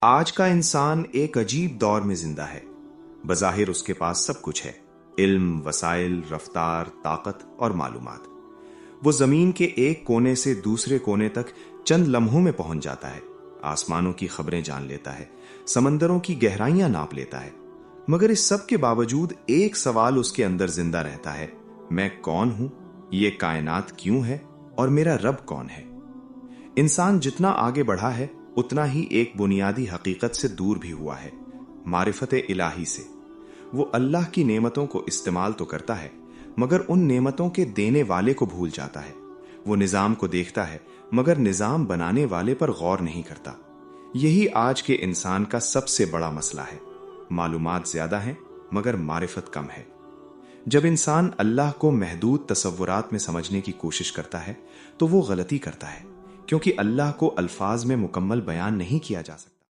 آج کا انسان ایک عجیب دور میں زندہ ہے۔ بظاہر اس کے پاس سب کچھ ہے: علم، وسائل، رفتار، طاقت اور معلومات۔ وہ زمین کے ایک کونے سے دوسرے کونے تک چند لمحوں میں پہنچ جاتا ہے، آسمانوں کی خبریں جان لیتا ہے، سمندروں کی گہرائیاں ناپ لیتا ہے۔ مگر اس سب کے باوجود ایک سوال اس کے اندر زندہ رہتا ہے: میں کون ہوں؟ یہ کائنات کیوں ہے؟ اور میرا رب کون ہے؟ انسان جتنا آگے بڑھا ہے اتنا ہی ایک بنیادی حقیقت سے دور بھی ہوا ہے: معرفت الہی سے۔ وہ اللہ کی نعمتوں کو استعمال تو کرتا ہے، مگر ان نعمتوں کے دینے والے کو بھول جاتا ہے۔ وہ نظام کو دیکھتا ہے، مگر نظام بنانے والے پر غور نہیں کرتا۔ یہی آج کے انسان کا سب سے بڑا مسئلہ ہے۔ معلومات زیادہ ہیں مگر معرفت کم ہے۔ جب انسان اللہ کو محدود تصورات میں سمجھنے کی کوشش کرتا ہے تو وہ غلطی کرتا ہے، کیونکہ اللہ کو الفاظ میں مکمل بیان نہیں کیا جا سکتا۔